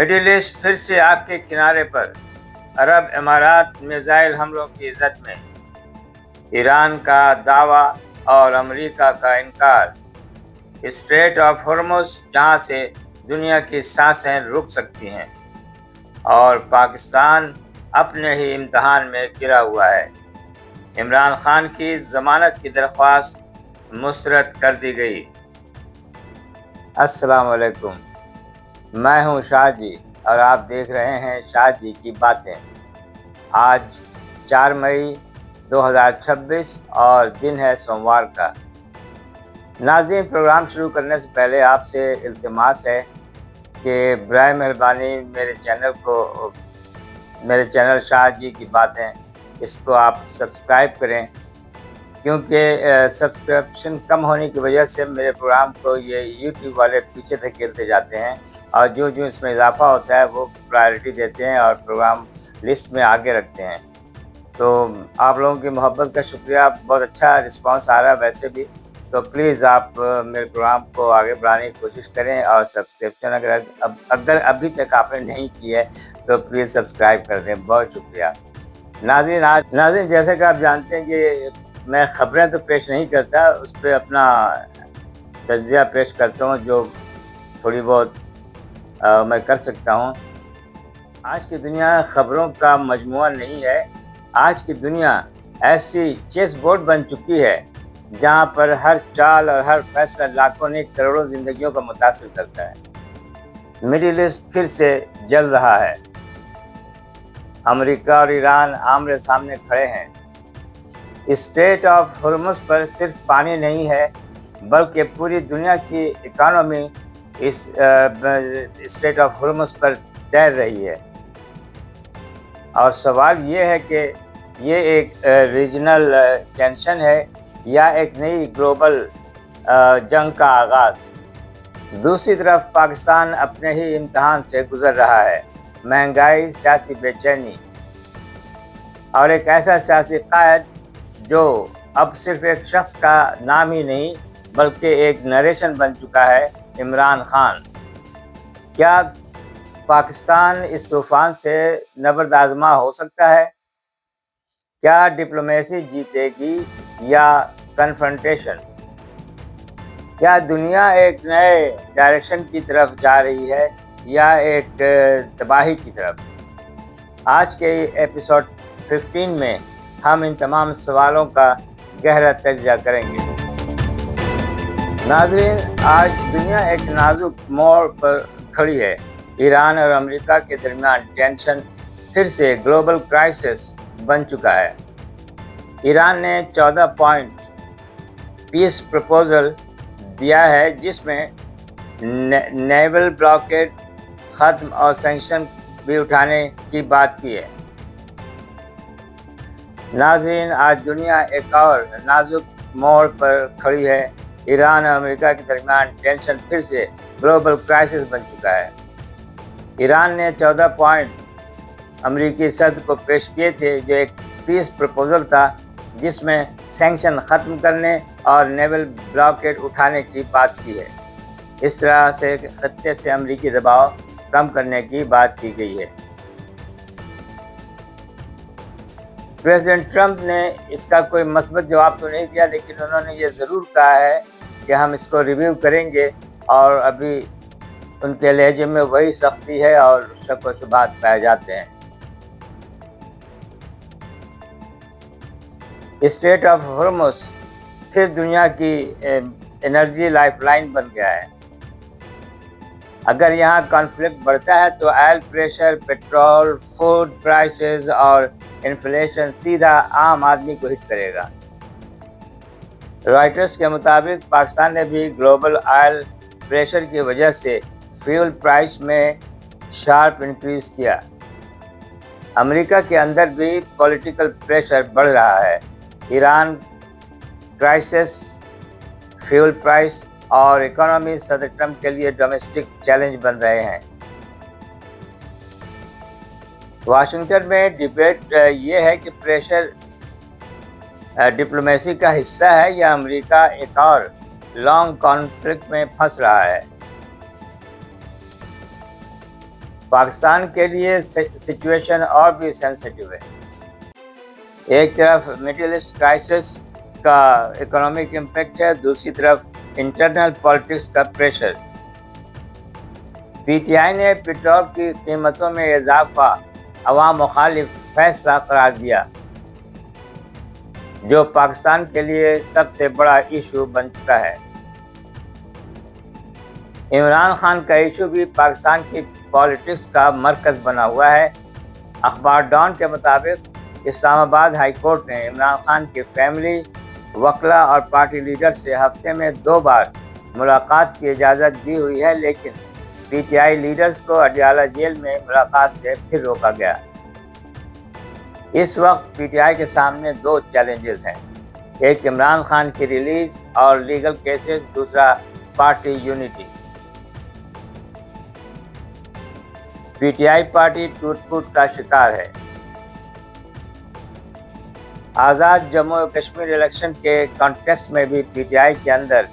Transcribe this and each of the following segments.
Middle asset پھر سے آگ کے کنارے پر، عرب امارات میزائل حملوں کی زد میں، ایران کا دعویٰ اور امریکہ کا انکار، اسٹریٹ آف ہرمز جہاں سے دنیا کی سانسیں رک سکتی ہیں، اور پاکستان اپنے ہی امتحان میں گرا ہوا ہے۔ عمران خان کی ضمانت کی درخواست مسترد کر دی گئی۔ السلام علیکم، میں ہوں شاہ جی اور آپ دیکھ رہے ہیں شاہ جی کی باتیں۔ آج 4 مئی 2026 اور دن ہے سوموار کا۔ ناظرین، پروگرام شروع کرنے سے پہلے آپ سے التماس ہے کہ برائے مہربانی میرے چینل شاہ جی کی باتیں اس کو آپ سبسکرائب کریں، کیونکہ سبسکرپشن کم ہونے کی وجہ سے میرے پروگرام کو یہ یوٹیوب والے پیچھے دھکیلتے جاتے ہیں، اور جو اس میں اضافہ ہوتا ہے وہ پرائرٹی دیتے ہیں اور پروگرام لسٹ میں آگے رکھتے ہیں۔ تو آپ لوگوں کی محبت کا شکریہ، بہت اچھا رسپانس آ رہا ہے ویسے بھی، تو پلیز آپ میرے پروگرام کو آگے بڑھانے کی کوشش کریں، اور سبسکرپشن اگر ابھی تک آپ نے نہیں کی ہے تو پلیز سبسکرائب کر دیں۔ بہت شکریہ۔ ناظرین، جیسے کہ آپ جانتے ہیں کہ میں خبریں تو پیش نہیں کرتا، اس پہ اپنا تجزیہ پیش کرتا ہوں جو تھوڑی بہت میں کر سکتا ہوں۔ آج کی دنیا خبروں کا مجموعہ نہیں ہے، آج کی دنیا ایسی چیس بورڈ بن چکی ہے جہاں پر ہر چال اور ہر فیصلہ لاکھوں نہیں کروڑوں زندگیوں کو متاثر کرتا ہے۔ مڈل ایسٹ پھر سے جل رہا ہے، امریکہ اور ایران آمنے سامنے کھڑے ہیں۔ اسٹریٹ آف ہرمز پر صرف پانی نہیں ہے بلکہ پوری دنیا کی اکانومی اس اسٹریٹ آف ہرمز پر تیر رہی ہے، اور سوال یہ ہے کہ یہ ایک ریجنل ٹینشن ہے یا ایک نئی گلوبل جنگ کا آغاز۔ دوسری طرف پاکستان اپنے ہی امتحان سے گزر رہا ہے، مہنگائی، سیاسی بے چینی، اور ایک ایسا سیاسی قائد جو اب صرف ایک شخص کا نام ہی نہیں بلکہ ایک نریشن بن چکا ہے، عمران خان۔ کیا پاکستان اس طوفان سے نبرد آزما ہو سکتا ہے؟ کیا ڈپلومیسی جیتے گی یا کنفرنٹیشن؟ کیا دنیا ایک نئے ڈائریکشن کی طرف جا رہی ہے یا ایک تباہی کی طرف؟ آج کے ایپیسوڈ 15 میں ہم ان تمام سوالوں کا گہرا تجزیہ کریں گے۔ ناظرین، آج دنیا ایک نازک موڑ پر کھڑی ہے۔ ایران اور امریکہ کے درمیان ٹینشن پھر سے گلوبل کرائسس بن چکا ہے۔ ایران نے 14 پوائنٹ پیس پروپوزل دیا ہے جس میں نیول بلاکیڈ ختم اور سینکشن بھی اٹھانے کی بات کی ہے۔ ناظرین، آج دنیا ایک اور نازک موڑ پر کھڑی ہے۔ ایران اور امریکہ کے درمیان ٹینشن پھر سے گلوبل کرائسس بن چکا ہے۔ ایران نے 14 پوائنٹ امریکی صدر کو پیش کیے تھے جو ایک پیس پروپوزل تھا جس میں سینکشن ختم کرنے اور نیول بلاکیڈ اٹھانے کی بات کی ہے۔ اس طرح سے خطے سے امریکی دباؤ کم کرنے کی بات کی گئی ہے۔ پریزیڈنٹ ٹرمپ نے اس کا کوئی مثبت جواب تو نہیں دیا، لیکن انہوں نے یہ ضرور کہا ہے کہ ہم اس کو ریویو کریں گے، اور ابھی ان کے لہجے میں وہی سختی ہے اور شک و شبہات پائے جاتے ہیں۔ اسٹریٹ آف ہرمز پھر دنیا کی انرجی لائف لائن بن گیا ہے۔ اگر یہاں کانفلکٹ بڑھتا ہے تو oil pressure, petrol, food prices اور انفلیشن سیدھا عام آدمی کو ہٹ کرے گا۔ رائٹرز کے مطابق پاکستان نے بھی گلوبل آئل پریشر کی وجہ سے فیول پرائس میں شارپ انکریز کیا۔ امریکہ کے اندر بھی پولیٹیکل پریشر بڑھ رہا ہے۔ ایران کرائسس، فیول پرائس اور اکانومی صدر ٹرمپ کے لیے ڈومیسٹک چیلنج بن رہے ہیں۔ واشنگٹن میں ڈیبیٹ یہ ہے کہ پریشر ڈپلومیسی کا حصہ ہے یا امریکہ ایک اور لانگ کانفلکٹ میں پھنس رہا ہے۔ پاکستان کے لیے سچویشن اور بھی سینسٹیو ہے. ایک طرف مڈل ایسٹ کرائسس کا اکنامک امپیکٹ ہے، دوسری طرف انٹرنل پالیٹکس کا پریشر. پی ٹی آئی نے پیٹرول کی قیمتوں میں اضافہ عوام مخالف فیصلہ قرار دیا، جو پاکستان کے لیے سب سے بڑا ایشو بن چکا ہے. عمران خان کا ایشو بھی پاکستان کی پالیٹکس کا مرکز بنا ہوا ہے. اخبار ڈان کے مطابق اسلام آباد ہائی کورٹ نے عمران خان کی فیملی، وکلاء اور پارٹی لیڈر سے ہفتے میں 2 بار ملاقات کی اجازت دی ہوئی ہے، لیکن پی ٹی آئی لیڈرز کو اڈیالہ جیل میں ملاقات سے پھر روکا گیا. اس وقت پی ٹی آئی کے سامنے 2 چیلنجز ہیں، ایک عمران خان کی ریلیز اور لیگل کیسز، دوسرا party unity. P T I party ٹوٹ پھوٹ کا شکار ہے. آزاد جموں و کشمیر الیکشن کے کانٹیکسٹ میں بھی پی ٹی آئی کے اندر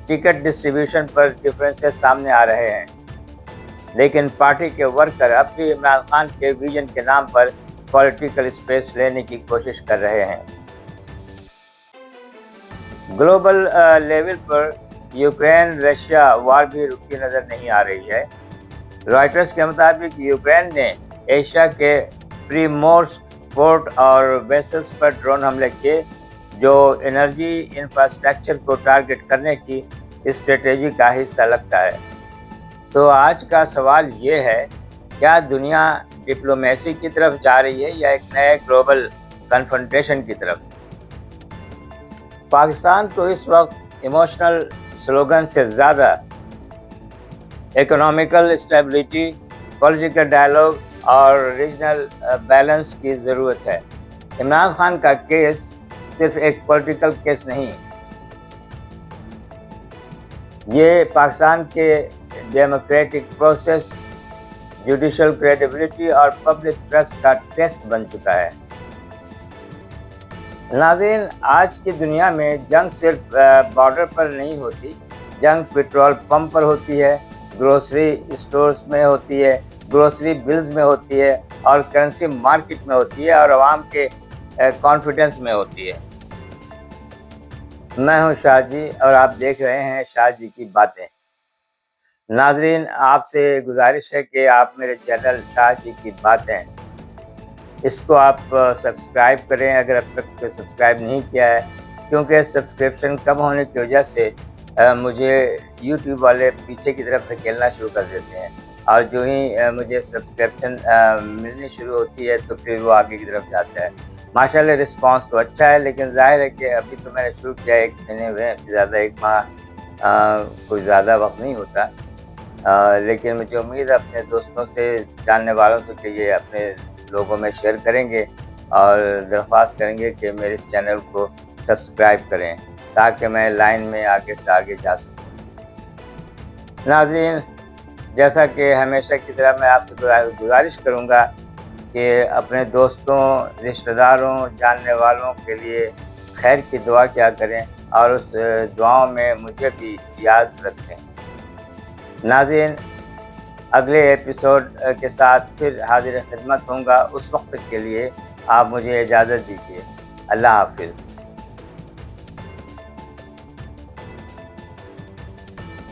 ٹکٹ ڈسٹریبیوشن پر ڈفرینسز سامنے آ رہے ہیں، لیکن پارٹی کے ورکر اب بھی عمران خان کے ویژن کے نام پر پولیٹیکل اسپیس لینے کی کوشش کر رہے ہیں. گلوبل لیول پر یوکرین رشیا وار بھی رکتی نظر نہیں آ رہی ہے. رائٹرز کے مطابق یوکرین نے ایشیا کے پریمورسک پورٹ اور ویسلز پر ڈرون حملے کیے، جو انرجی انفراسٹرکچر کو ٹارگٹ کرنے کی اسٹریٹجی کا حصہ لگتا ہے. تو آج کا سوال یہ ہے، کیا دنیا ڈپلومیسی کی طرف جا رہی ہے یا ایک نئے گلوبل کنفرنٹیشن کی طرف؟ پاکستان کو اس وقت ایموشنل سلوگن سے زیادہ اکنامیکل اسٹیبلٹی، پولیٹیکل ڈائلاگ اور ریجنل بیلنس کی ضرورت ہے. عمران خان کا کیس صرف ایک پولیٹیکل کیس نہیں، یہ پاکستان کے ڈیموکریٹک پروسیس، جوڈیشل کریڈیبلٹی اور پبلک ٹرسٹ کا ٹیسٹ بن چکا ہے. ناظرین، آج کی دنیا میں جنگ صرف بارڈر پر نہیں ہوتی، جنگ پیٹرول پمپ پر ہوتی ہے، گروسری اسٹورز میں ہوتی ہے، گروسری بلز میں ہوتی ہے، اور کرنسی مارکیٹ میں ہوتی ہے، اور عوام کے کانفیڈنس میں ہوتی ہے. میں ہوں شاہ جی اور آپ دیکھ رہے ہیں شاہ جی کی باتیں. ناظرین، آپ سے گزارش ہے کہ آپ میرے چینل شاہ جی کی باتیں اس کو آپ سبسکرائب کریں اگر اب تک سبسکرائب نہیں کیا ہے، کیونکہ سبسکرپشن کم ہونے کی وجہ سے مجھے یوٹیوب والے پیچھے کی طرف دھکیلنا شروع کر دیتے ہیں، اور جو ہی مجھے سبسکرپشن ملنی شروع ہوتی ہے تو پھر وہ آگے کی طرف جاتا ہے. ماشاءاللہ رسپانس تو اچھا ہے، لیکن ظاہر ہے کہ ابھی تو میں نے شروع کیا 1 مہینے ہوئے ہیں، زیادہ 1 ماہ کوئی زیادہ وقت نہیں ہوتا، لیکن مجھے امید ہے اپنے دوستوں سے، جاننے والوں سے کہ یہ اپنے لوگوں میں شیئر کریں گے اور درخواست کریں گے کہ میرے اس چینل کو سبسکرائب کریں تاکہ میں لائن میں آگے سے آگے جا سکوں. ناظرین، جیسا کہ ہمیشہ کی طرح میں آپ سے گزارش کروں گا کہ اپنے دوستوں، رشتہ داروں، جاننے والوں کے لیے خیر کی دعا کیا کریں اور اس دعاؤں میں مجھے بھی یاد رکھیں. ناظرین، اگلے ایپیسوڈ کے ساتھ پھر حاضر خدمت ہوں گا. اس وقت کے لیے آپ مجھے اجازت دیجیے. اللہ حافظ.